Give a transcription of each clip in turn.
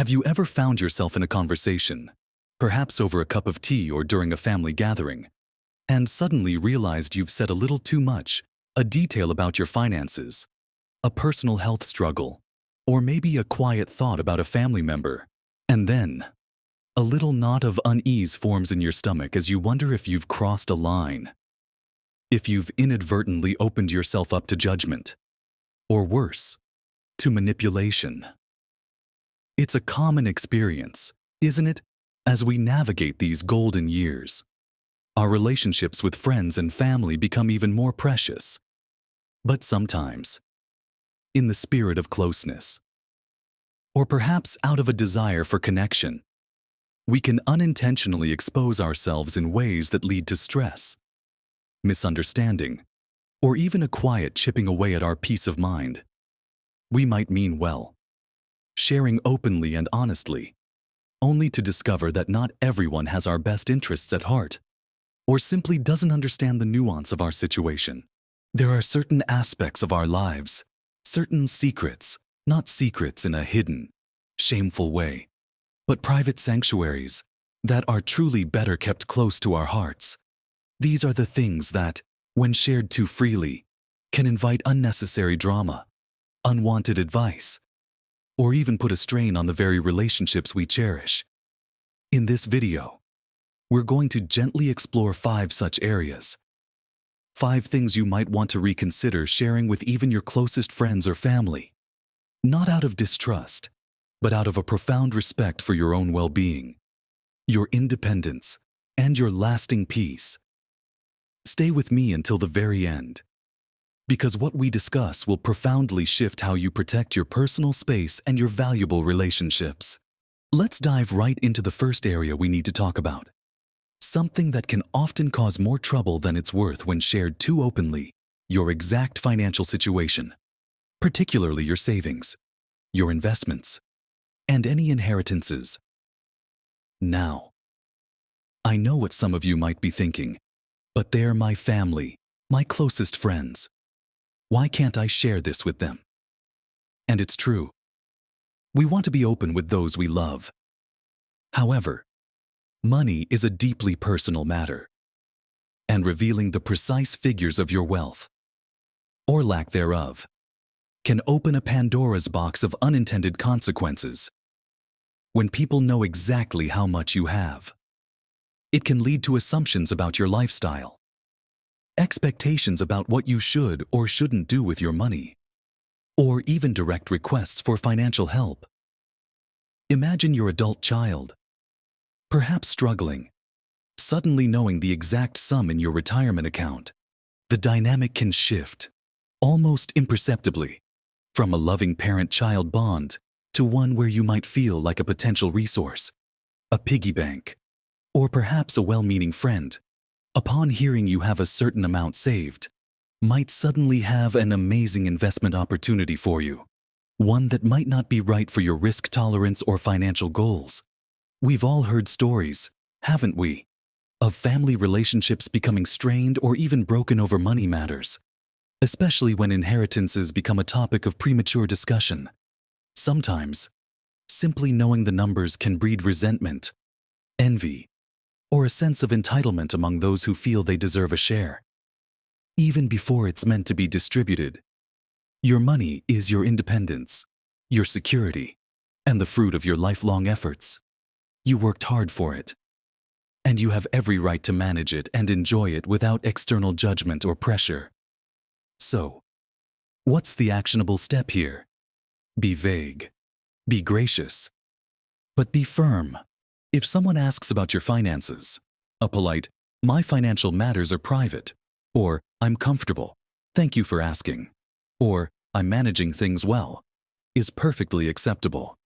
Have you ever found yourself in a conversation, perhaps over a cup of tea or during a family gathering, and suddenly realized you've said a little too much, a detail about your finances, a personal health struggle, or maybe a quiet thought about a family member, and then a little knot of unease forms in your stomach as you wonder if you've crossed a line, if you've inadvertently opened yourself up to judgment, or worse, to manipulation. It's a common experience, isn't it, as we navigate these golden years? Our relationships with friends and family become even more precious. But sometimes, in the spirit of closeness, or perhaps out of a desire for connection, we can unintentionally expose ourselves in ways that lead to stress, misunderstanding, or even a quiet chipping away at our peace of mind. We might mean well, sharing openly and honestly, only to discover that not everyone has our best interests at heart, or simply doesn't understand the nuance of our situation. There are certain aspects of our lives, certain secrets, not secrets in a hidden, shameful way, but private sanctuaries that are truly better kept close to our hearts. These are the things that, when shared too freely, can invite unnecessary drama, unwanted advice, or even put a strain on the very relationships we cherish. In this video, we're going to gently explore 5 such areas. 5 things you might want to reconsider sharing with even your closest friends or family. Not out of distrust, but out of a profound respect for your own well-being, your independence, and your lasting peace. Stay with me until the very end, because what we discuss will profoundly shift how you protect your personal space and your valuable relationships. Let's dive right into the first area we need to talk about. Something that can often cause more trouble than it's worth when shared too openly: your exact financial situation, particularly your savings, your investments, and any inheritances. Now, I know what some of you might be thinking, but they're my family, my closest friends. Why can't I share this with them? And it's true. We want to be open with those we love. However, money is a deeply personal matter, and revealing the precise figures of your wealth, or lack thereof, can open a Pandora's box of unintended consequences. When people know exactly how much you have, it can lead to assumptions about your lifestyle, expectations about what you should or shouldn't do with your money, or even direct requests for financial help. Imagine your adult child, perhaps struggling, suddenly knowing the exact sum in your retirement account. The dynamic can shift, almost imperceptibly, from a loving parent-child bond to one where you might feel like a potential resource, a piggy bank, or perhaps a well-meaning friend, upon hearing you have a certain amount saved, might suddenly have an amazing investment opportunity for you, one that might not be right for your risk tolerance or financial goals. We've all heard stories, haven't we, of family relationships becoming strained or even broken over money matters, especially when inheritances become a topic of premature discussion. Sometimes, simply knowing the numbers can breed resentment, envy, or a sense of entitlement among those who feel they deserve a share, even before it's meant to be distributed. Your money is your independence, your security, and the fruit of your lifelong efforts. You worked hard for it, and you have every right to manage it and enjoy it without external judgment or pressure. So, what's the actionable step here? Be vague, be gracious, but be firm. If someone asks about your finances, a polite, "My financial matters are private," or "I'm comfortable, thank you for asking," or "I'm managing things well," is perfectly acceptable.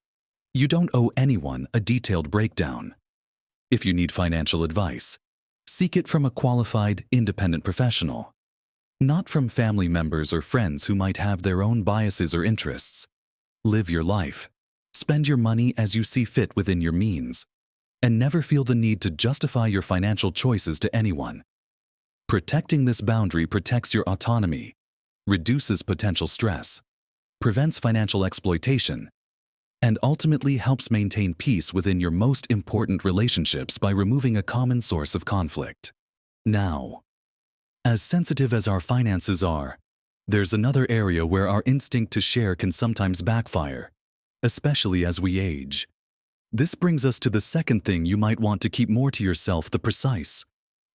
You don't owe anyone a detailed breakdown. If you need financial advice, seek it from a qualified, independent professional, not from family members or friends who might have their own biases or interests. Live your life, spend your money as you see fit within your means, and never feel the need to justify your financial choices to anyone. Protecting this boundary protects your autonomy, reduces potential stress, prevents financial exploitation, and ultimately helps maintain peace within your most important relationships by removing a common source of conflict. Now, as sensitive as our finances are, there's another area where our instinct to share can sometimes backfire, especially as we age. This brings us to the second thing you might want to keep more to yourself: the precise,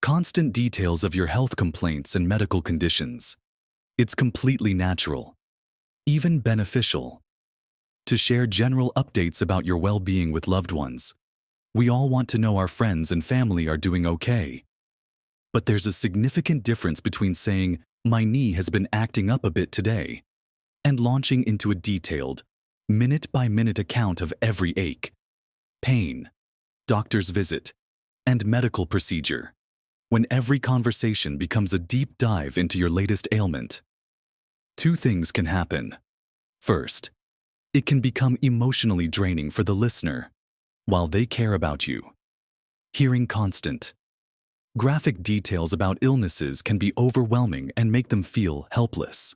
constant details of your health complaints and medical conditions. It's completely natural, even beneficial, to share general updates about your well-being with loved ones. We all want to know our friends and family are doing okay. But there's a significant difference between saying, "My knee has been acting up a bit today," and launching into a detailed, minute-by-minute account of every ache, pain, doctor's visit, and medical procedure, when every conversation becomes a deep dive into your latest ailment. Two things can happen. First, it can become emotionally draining for the listener while they care about you. Hearing constant, graphic details about illnesses can be overwhelming and make them feel helpless.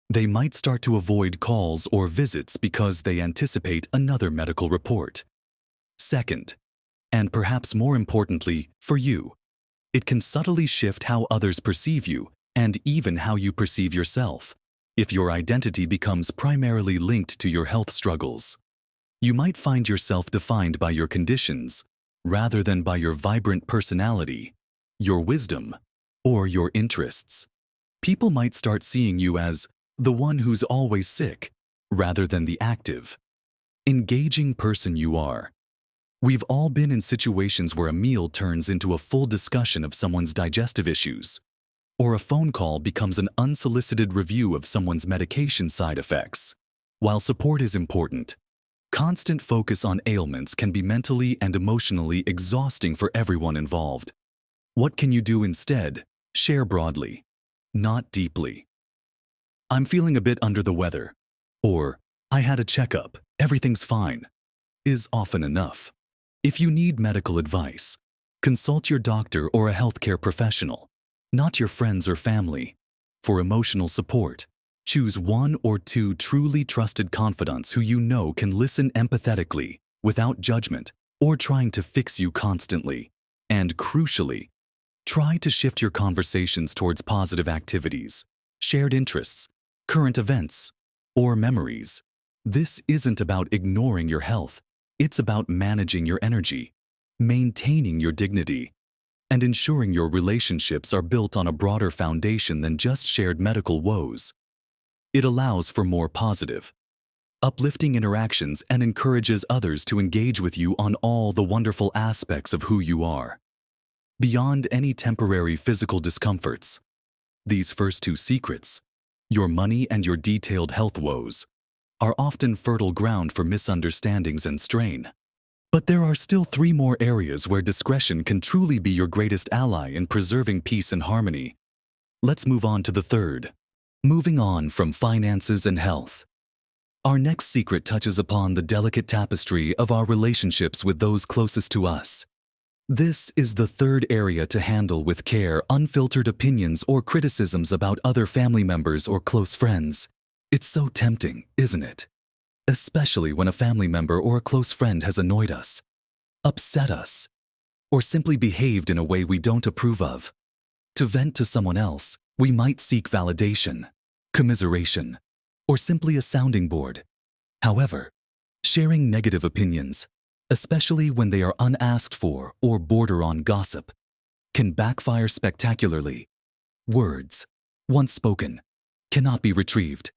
They might start to avoid calls or visits because they anticipate another medical report. Second, and perhaps more importantly for you, it can subtly shift how others perceive you and even how you perceive yourself. If your identity becomes primarily linked to your health struggles, you might find yourself defined by your conditions rather than by your vibrant personality, your wisdom, or your interests. People might start seeing you as the one who's always sick rather than the active, engaging person you are. We've all been in situations where a meal turns into a full discussion of someone's digestive issues, or a phone call becomes an unsolicited review of someone's medication side effects. While support is important, constant focus on ailments can be mentally and emotionally exhausting for everyone involved. What can you do instead? Share broadly, not deeply. "I'm feeling a bit under the weather," or "I had a checkup, everything's fine," is often enough. If you need medical advice, consult your doctor or a healthcare professional, not your friends or family. For emotional support, choose one or two truly trusted confidants who you know can listen empathetically, without judgment, or trying to fix you constantly. And crucially, try to shift your conversations towards positive activities, shared interests, current events, or memories. This isn't about ignoring your health. It's about managing your energy, maintaining your dignity, and ensuring your relationships are built on a broader foundation than just shared medical woes. It allows for more positive, uplifting interactions and encourages others to engage with you on all the wonderful aspects of who you are, beyond any temporary physical discomforts. These first two secrets, your money and your detailed health woes, are often fertile ground for misunderstandings and strain. But there are still three more areas where discretion can truly be your greatest ally in preserving peace and harmony. Let's move on to the third. Moving on from finances and health. Our next secret touches upon the delicate tapestry of our relationships with those closest to us. This is the third area to handle with care: unfiltered opinions or criticisms about other family members or close friends. It's so tempting, isn't it? Especially when a family member or a close friend has annoyed us, upset us, or simply behaved in a way we don't approve of. To vent to someone else, we might seek validation, commiseration, or simply a sounding board. However, sharing negative opinions, especially when they are unasked for or border on gossip, can backfire spectacularly. Words, once spoken, cannot be retrieved,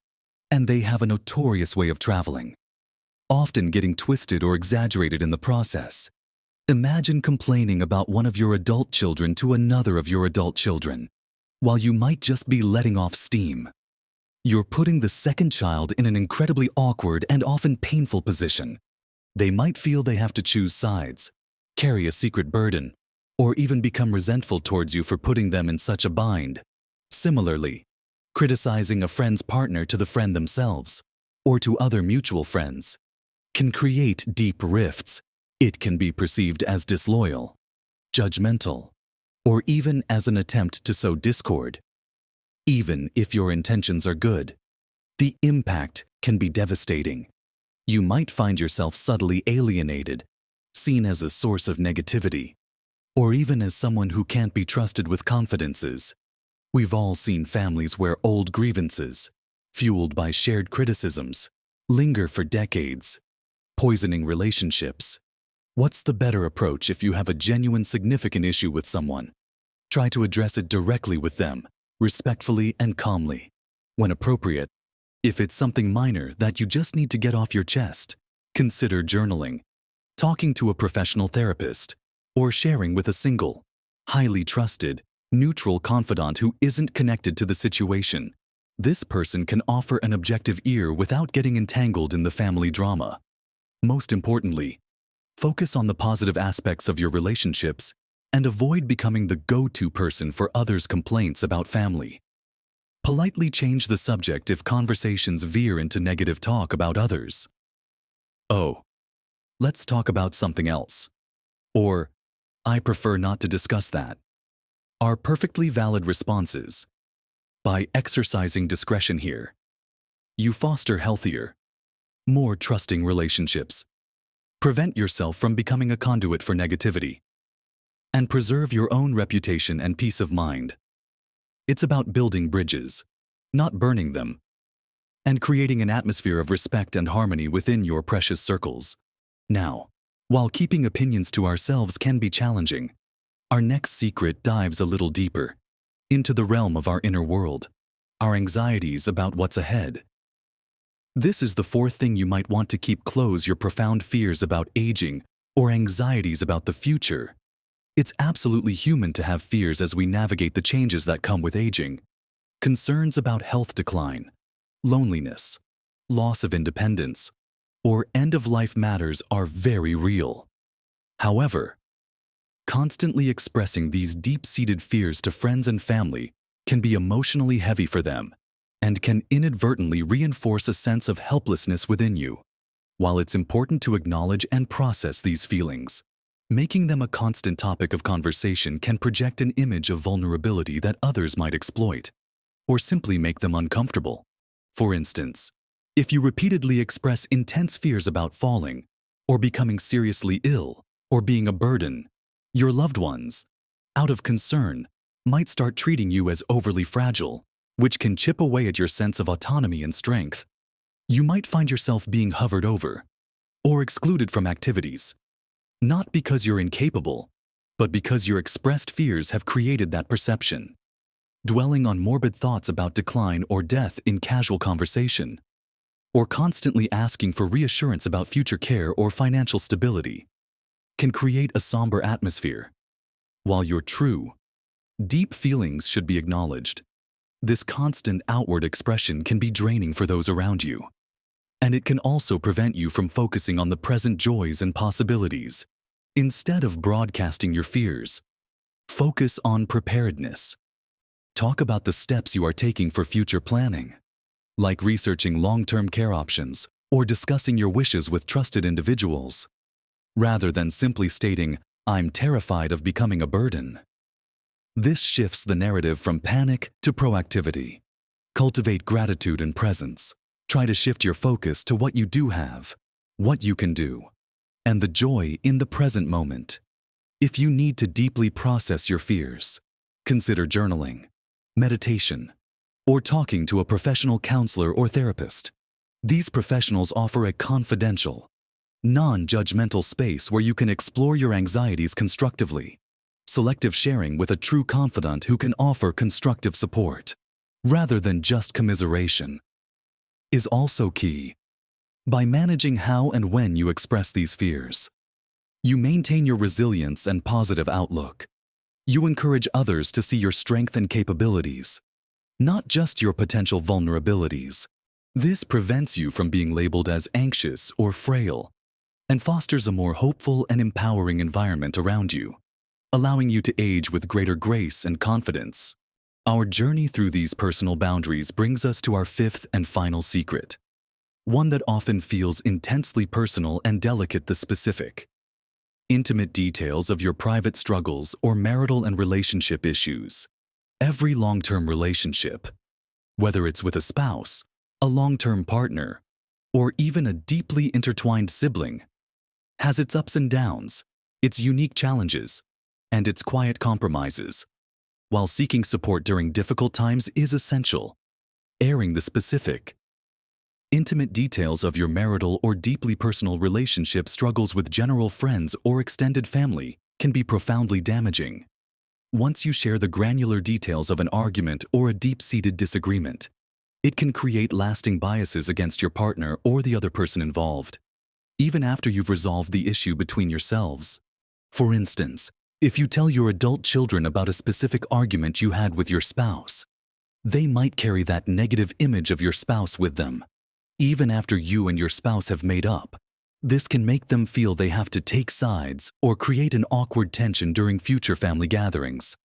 and they have a notorious way of traveling, often getting twisted or exaggerated in the process. Imagine complaining about one of your adult children to another of your adult children, while you might just be letting off steam. You're putting the second child in an incredibly awkward and often painful position. They might feel they have to choose sides, carry a secret burden, or even become resentful towards you for putting them in such a bind. Similarly, criticizing a friend's partner to the friend themselves, or to other mutual friends, can create deep rifts. It can be perceived as disloyal, judgmental, or even as an attempt to sow discord. Even if your intentions are good, the impact can be devastating. You might find yourself subtly alienated, seen as a source of negativity, or even as someone who can't be trusted with confidences. We've all seen families where old grievances, fueled by shared criticisms, linger for decades, poisoning relationships. What's the better approach if you have a genuine significant issue with someone? Try to address it directly with them, respectfully and calmly. When appropriate, if it's something minor that you just need to get off your chest, consider journaling, talking to a professional therapist, or sharing with a single, highly trusted, neutral confidant who isn't connected to the situation. This person can offer an objective ear without getting entangled in the family drama. Most importantly, focus on the positive aspects of your relationships and avoid becoming the go-to person for others' complaints about family. Politely change the subject if conversations veer into negative talk about others. Oh, let's talk about something else. Or, I prefer not to discuss that. Are perfectly valid responses. By exercising discretion here, you foster healthier, more trusting relationships. Prevent yourself from becoming a conduit for negativity, and preserve your own reputation and peace of mind. It's about building bridges, not burning them, and creating an atmosphere of respect and harmony within your precious circles. Now, while keeping opinions to ourselves can be challenging, our next secret dives a little deeper into the realm of our inner world, our anxieties about what's ahead. This is the fourth thing you might want to keep close: your profound fears about aging or anxieties about the future. It's absolutely human to have fears as we navigate the changes that come with aging. Concerns about health decline, loneliness, loss of independence, or end-of-life matters are very real. However, constantly expressing these deep-seated fears to friends and family can be emotionally heavy for them and can inadvertently reinforce a sense of helplessness within you. While it's important to acknowledge and process these feelings, making them a constant topic of conversation can project an image of vulnerability that others might exploit, or simply make them uncomfortable. For instance, if you repeatedly express intense fears about falling, or becoming seriously ill, or being a burden, your loved ones, out of concern, might start treating you as overly fragile, which can chip away at your sense of autonomy and strength. You might find yourself being hovered over, or excluded from activities, not because you're incapable, but because your expressed fears have created that perception. Dwelling on morbid thoughts about decline or death in casual conversation, or constantly asking for reassurance about future care or financial stability, can create a somber atmosphere. While your true, deep feelings should be acknowledged, this constant outward expression can be draining for those around you. And it can also prevent you from focusing on the present joys and possibilities. Instead of broadcasting your fears, focus on preparedness. Talk about the steps you are taking for future planning, like researching long-term care options or discussing your wishes with trusted individuals, rather than simply stating, "I'm terrified of becoming a burden." This shifts the narrative from panic to proactivity. Cultivate gratitude and presence. Try to shift your focus to what you do have, what you can do, and the joy in the present moment. If you need to deeply process your fears, consider journaling, meditation, or talking to a professional counselor or therapist. These professionals offer a confidential, non-judgmental space where you can explore your anxieties constructively. Selective sharing with a true confidant who can offer constructive support, rather than just commiseration, is also key. By managing how and when you express these fears, you maintain your resilience and positive outlook. You encourage others to see your strength and capabilities, not just your potential vulnerabilities. This prevents you from being labeled as anxious or frail, and fosters a more hopeful and empowering environment around you, allowing you to age with greater grace and confidence. Our journey through these personal boundaries brings us to our fifth and final secret, one that often feels intensely personal and delicate: the specific, intimate details of your private struggles or marital and relationship issues. Every long-term relationship, whether it's with a spouse, a long-term partner, or even a deeply intertwined sibling, has its ups and downs, its unique challenges, and its quiet compromises. While seeking support during difficult times is essential, airing the specific, intimate details of your marital or deeply personal relationship struggles with general friends or extended family can be profoundly damaging. Once you share the granular details of an argument or a deep-seated disagreement, it can create lasting biases against your partner or the other person involved, even after you've resolved the issue between yourselves. For instance, if you tell your adult children about a specific argument you had with your spouse, they might carry that negative image of your spouse with them. Even after you and your spouse have made up, this can make them feel they have to take sides or create an awkward tension during future family gatherings.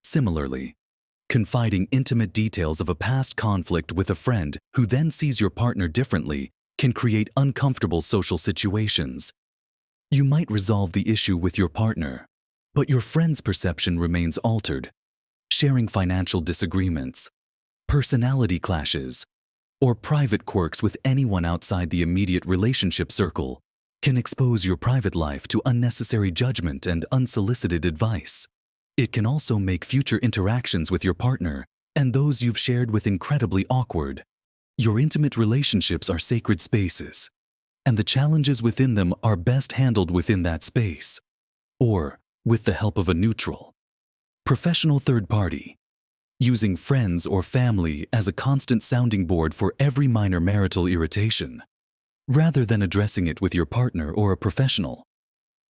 Similarly, confiding intimate details of a past conflict with a friend who then sees your partner differently can create uncomfortable social situations. You might resolve the issue with your partner, but your friend's perception remains altered. Sharing financial disagreements, personality clashes, or private quirks with anyone outside the immediate relationship circle can expose your private life to unnecessary judgment and unsolicited advice. It can also make future interactions with your partner and those you've shared with incredibly awkward. Your intimate relationships are sacred spaces, and the challenges within them are best handled within that space, or with the help of a neutral, professional third party. Using friends or family as a constant sounding board for every minor marital irritation, rather than addressing it with your partner or a professional,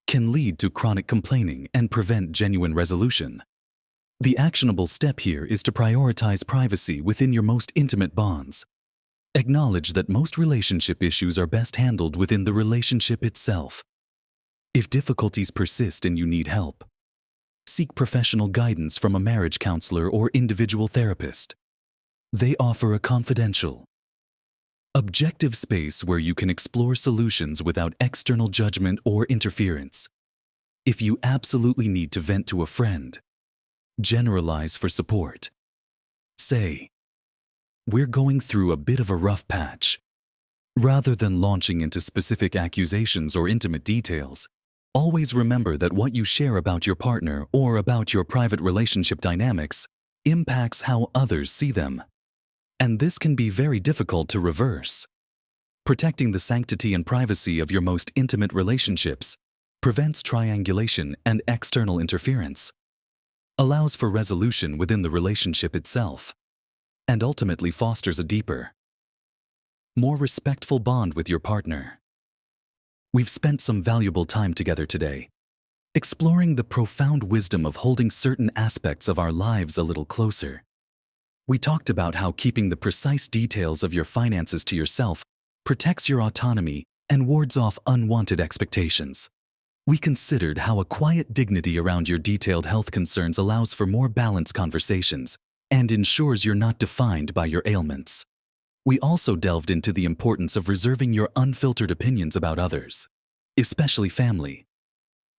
can lead to chronic complaining and prevent genuine resolution. The actionable step here is to prioritize privacy within your most intimate bonds. Acknowledge that most relationship issues are best handled within the relationship itself. If difficulties persist and you need help, seek professional guidance from a marriage counselor or individual therapist. They offer a confidential, objective space where you can explore solutions without external judgment or interference. If you absolutely need to vent to a friend, generalize for support. Say, "We're going through a bit of a rough patch." Rather than launching into specific accusations or intimate details, always remember that what you share about your partner or about your private relationship dynamics impacts how others see them. And this can be very difficult to reverse. Protecting the sanctity and privacy of your most intimate relationships prevents triangulation and external interference, allows for resolution within the relationship itself, and ultimately fosters a deeper, more respectful bond with your partner. We've spent some valuable time together today, exploring the profound wisdom of holding certain aspects of our lives a little closer. We talked about how keeping the precise details of your finances to yourself protects your autonomy and wards off unwanted expectations. We considered how a quiet dignity around your detailed health concerns allows for more balanced conversations and ensures you're not defined by your ailments. We also delved into the importance of reserving your unfiltered opinions about others, especially family,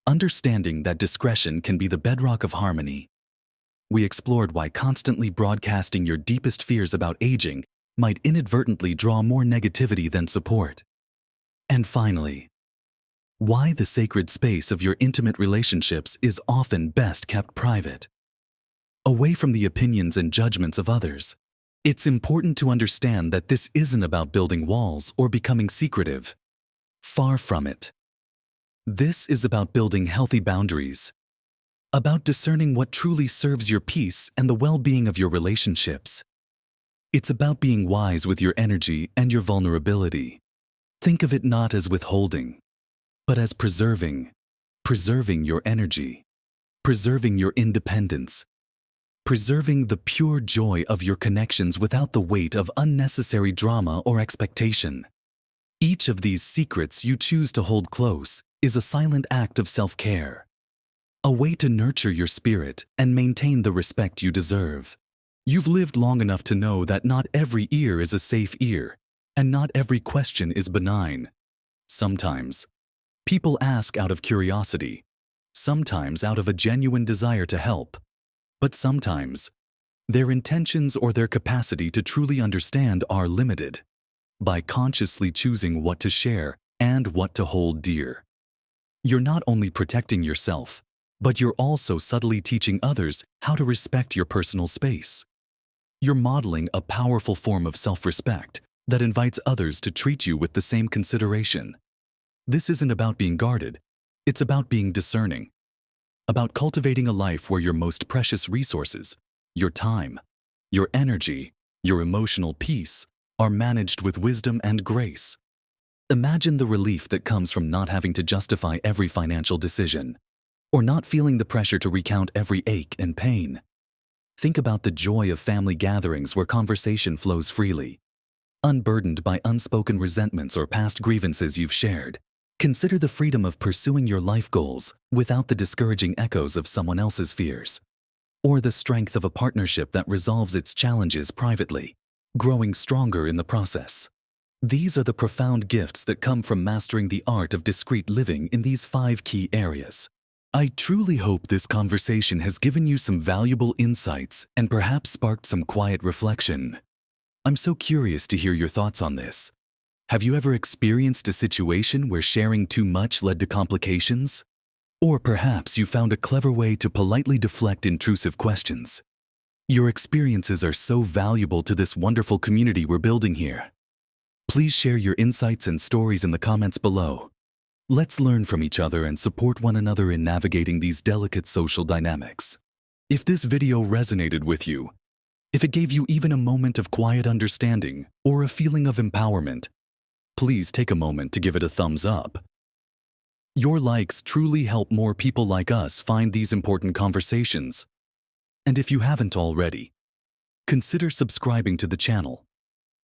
understanding that discretion can be the bedrock of harmony. We explored why constantly broadcasting your deepest fears about aging might inadvertently draw more negativity than support. And finally, why the sacred space of your intimate relationships is often best kept private, away from the opinions and judgments of others. It's important to understand that this isn't about building walls or becoming secretive. Far from it. This is about building healthy boundaries, about discerning what truly serves your peace and the well-being of your relationships. It's about being wise with your energy and your vulnerability. Think of it not as withholding, but as preserving your energy, preserving your independence, preserving the pure joy of your connections without the weight of unnecessary drama or expectation. Each of these secrets you choose to hold close is a silent act of self-care, a way to nurture your spirit and maintain the respect you deserve. You've lived long enough to know that not every ear is a safe ear, and not every question is benign. Sometimes, people ask out of curiosity, sometimes out of a genuine desire to help. But sometimes, their intentions or their capacity to truly understand are limited. by consciously choosing what to share and what to hold dear. You're not only protecting yourself, but you're also subtly teaching others how to respect your personal space. You're modeling a powerful form of self-respect that invites others to treat you with the same consideration. This isn't about being guarded, it's about being discerning, about cultivating a life where your most precious resources, your time, your energy, your emotional peace, are managed with wisdom and grace. Imagine the relief that comes from not having to justify every financial decision, or not feeling the pressure to recount every ache and pain. Think about the joy of family gatherings where conversation flows freely, unburdened by unspoken resentments or past grievances you've shared. Consider the freedom of pursuing your life goals without the discouraging echoes of someone else's fears, or the strength of a partnership that resolves its challenges privately, growing stronger in the process. These are the profound gifts that come from mastering the art of discreet living in these 5 key areas. I truly hope this conversation has given you some valuable insights and perhaps sparked some quiet reflection. I'm so curious to hear your thoughts on this. Have you ever experienced a situation where sharing too much led to complications? Or perhaps you found a clever way to politely deflect intrusive questions. Your experiences are so valuable to this wonderful community we're building here. Please share your insights and stories in the comments below. Let's learn from each other and support one another in navigating these delicate social dynamics. If this video resonated with you, if it gave you even a moment of quiet understanding or a feeling of empowerment, please take a moment to give it a thumbs up. Your likes truly help more people like us find these important conversations. And if you haven't already, consider subscribing to the channel.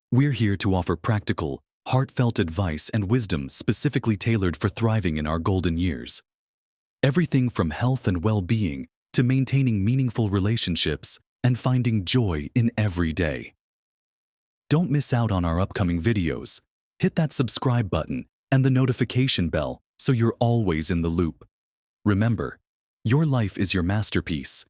We're here to offer practical, heartfelt advice and wisdom specifically tailored for thriving in our golden years. Everything from health and well-being to maintaining meaningful relationships and finding joy in every day. Don't miss out on our upcoming videos. Hit that subscribe button and the notification bell so you're always in the loop. Remember, your life is your masterpiece,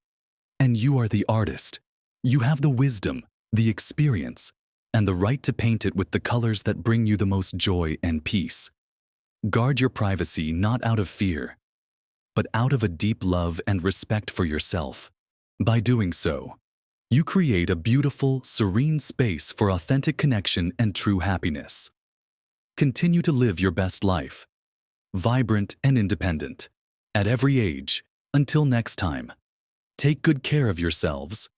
and you are the artist. You have the wisdom, the experience, and the right to paint it with the colors that bring you the most joy and peace. Guard your privacy not out of fear, but out of a deep love and respect for yourself. By doing so, you create a beautiful, serene space for authentic connection and true happiness. Continue to live your best life, vibrant and independent, at every age. Until next time, take good care of yourselves,